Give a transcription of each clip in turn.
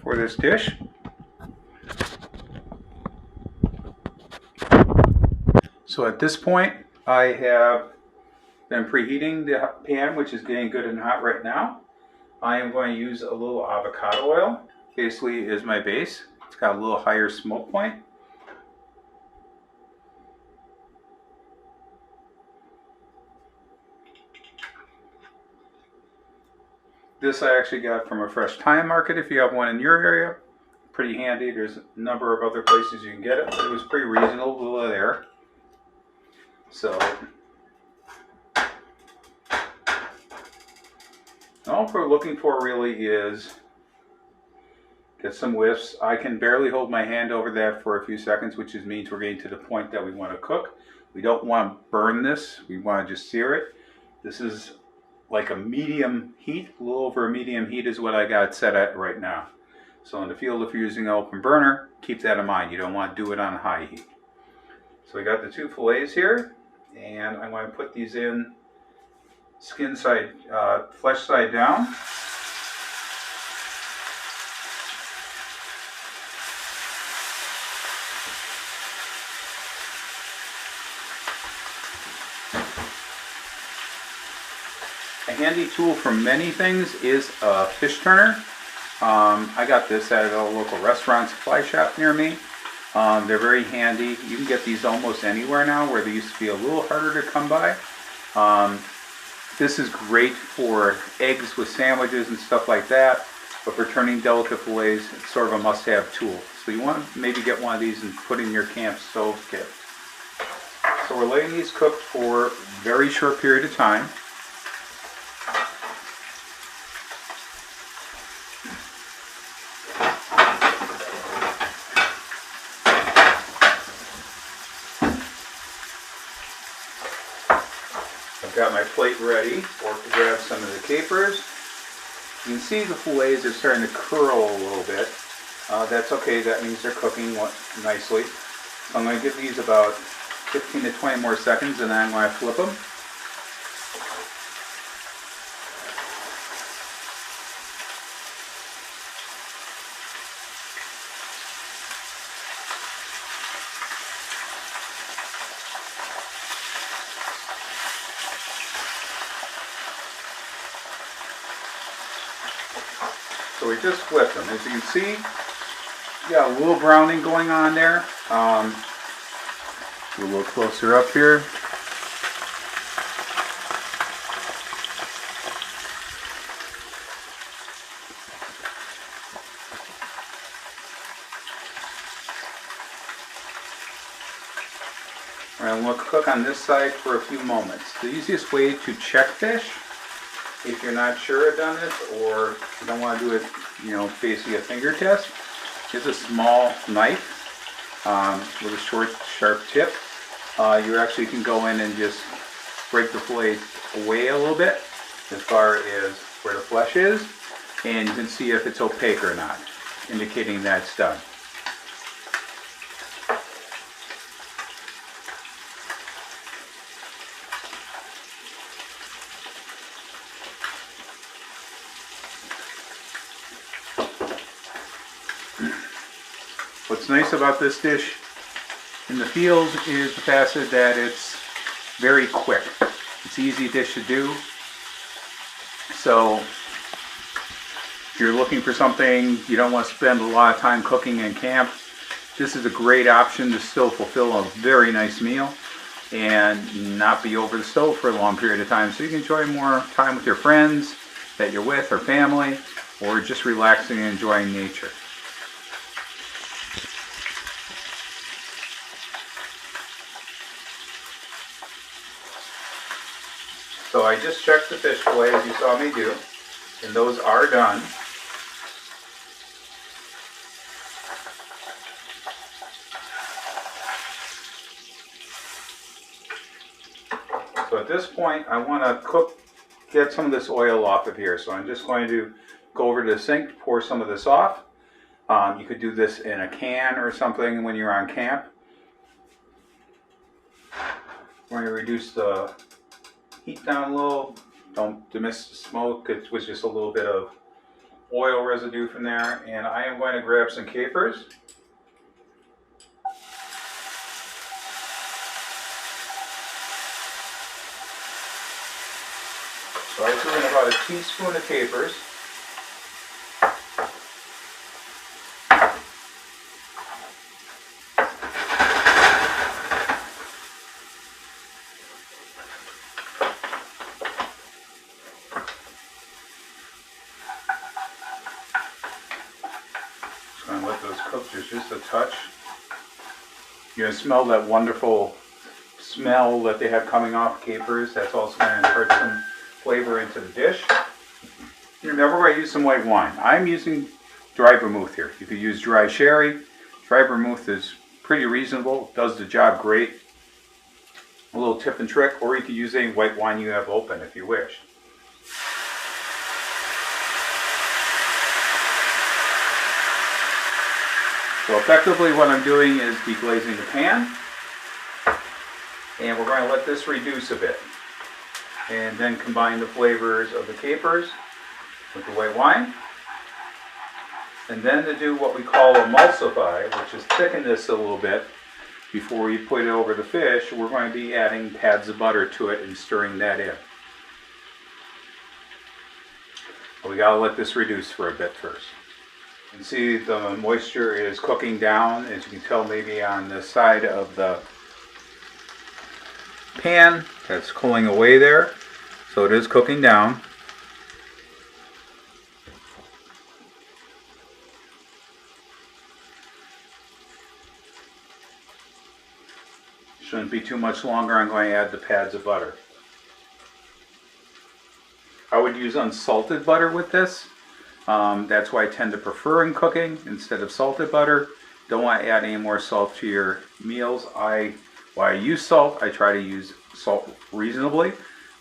For this dish. So at this point, I have been preheating the pan, which is getting good and hot right now. I am going to use a little avocado oil. Basically is my base. It's got a little higher smoke point. This I actually got from a fresh thyme market if you have one in your area. Pretty handy. There's a number of other places you can get it, but it was pretty reasonable there. So all we're looking for really is get some whiffs. I can barely hold my hand over that for a few seconds, which means we're getting to the point that we want to cook. We don't want to burn this. We want to just sear it. This is like a medium heat, a little over a medium heat is what I got set at right now. So in the field, if you're using an open burner, keep that in mind. You don't want to do it on high heat. So I got the two fillets here, and I'm going to put these in skin side, flesh side down. A handy tool for many things is a fish turner. I got this at a local restaurant supply shop near me. They're very handy. You can get these almost anywhere now, where they used to be a little harder to come by. This is great for eggs with sandwiches and stuff like that, but for turning delicate fillets, it's sort of a must-have tool. So you want to maybe get one of these and put in your camp stove kit. So we're letting these cook for a very short period of time. Got my plate ready to grab some of the capers. You can see the fillets are starting to curl a little bit. That's okay, that means they're cooking nicely. So I'm going to give these about 15 to 20 more seconds and then I'm going to flip them. So we just flipped them. As you can see, you got a little browning going on there. A little closer up here. And we'll cook on this side for a few moments. The easiest way to check fish, if you're not sure I've done this or you don't want to do it, basically a finger test, is a small knife with a short, sharp tip. You actually can go in and just break the fillet away a little bit as far as where the flesh is, and you can see if it's opaque or not, indicating that it's done. What's nice about this dish in the field is the facet that it's very quick. It's an easy dish to do. So if you're looking for something, you don't want to spend a lot of time cooking in camp, this is a great option to still fulfill a very nice meal and not be over the stove for a long period of time. So you can enjoy more time with your friends that you're with or family, or just relaxing and enjoying nature. So I just checked the fish fillet as you saw me do, and those are done. So at this point I want to get some of this oil off of here. So I'm just going to go over to the sink, pour some of this off. You could do this in a can or something when you're on camp. We're going to reduce the heat down a little. Don't dismiss the smoke. It was just a little bit of oil residue from there, and I am going to grab some capers. So I threw in about a teaspoon of capers. Just going to let those cook just a touch. You're going to smell that wonderful smell that they have coming off capers. That's also going to impart some flavor into the dish. Remember, I use some white wine. I'm using dry vermouth here. You could use dry sherry. Dry vermouth is pretty reasonable, does the job great. A little tip and trick, or you could use any white wine you have open if you wish. So effectively what I'm doing is deglazing the pan, and we're going to let this reduce a bit. And then combine the flavors of the capers with the white wine. And then to do what we call emulsify, which is thicken this a little bit before we put it over the fish, we're going to be adding pads of butter to it and stirring that in. But we gotta let this reduce for a bit first. You can see the moisture is cooking down, as you can tell maybe on the side of the pan that's cooling away there. So it is cooking down. Shouldn't be too much longer. I'm going to add the pads of butter. I would use unsalted butter with this. That's why I tend to prefer in cooking instead of salted butter. Don't want to add any more salt to your meals. While I use salt, I try to use salt reasonably.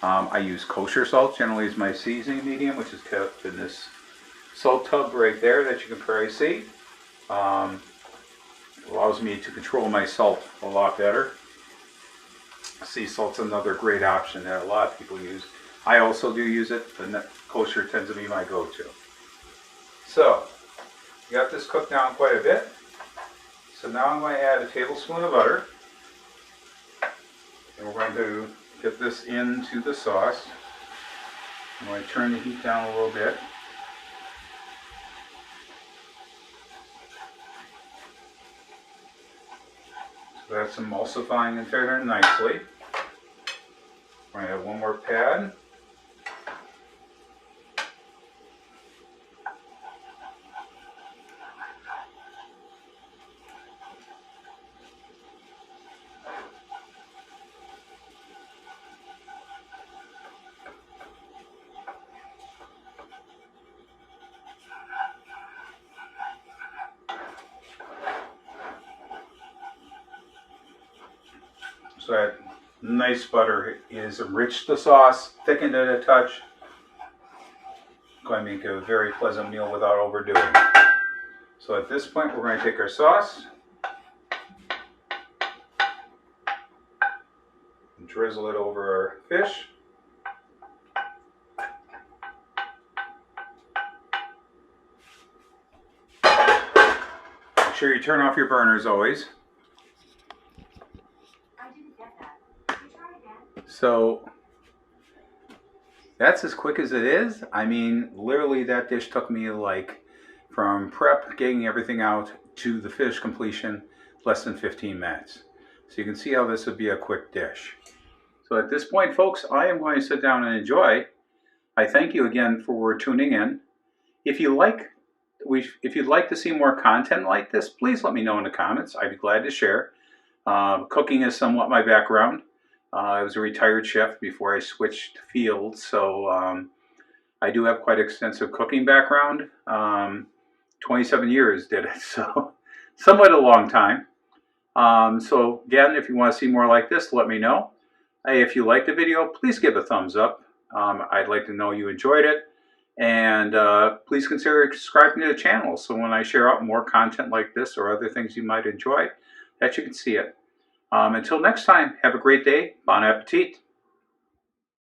I use kosher salt generally as my seasoning medium, which is kept in this salt tub right there that you can probably see. Allows me to control my salt a lot better. Sea salt's another great option that a lot of people use. I also do use it, but kosher tends to be my go-to. So, you got this cooked down quite a bit. So now I'm going to add a tablespoon of butter. And we're going to get this into the sauce. I'm going to turn the heat down a little bit. So that's emulsifying and thickening nicely. We're going to add one more pad. So that nice butter is enriched the sauce, thickened it a touch. Going to make a very pleasant meal without overdoing it. So at this point, we're going to take our sauce and drizzle it over our fish. Make sure you turn off your burners always. So that's as quick as it is. I mean, literally that dish took me like from prep, getting everything out to the fish completion, less than 15 minutes. So you can see how this would be a quick dish. So at this point, folks, I am going to sit down and enjoy. I thank you again for tuning in. If you'd like to see more content like this, please let me know in the comments. I'd be glad to share. Cooking is somewhat my background. I was a retired chef before I switched fields, so I do have quite extensive cooking background. 27 years did it, so somewhat a long time. So again, if you want to see more like this, let me know. If you liked the video, please give a thumbs up. I'd like to know you enjoyed it. And please consider subscribing to the channel so when I share out more content like this or other things you might enjoy, that you can see it. Until next time, have a great day. Bon appetit.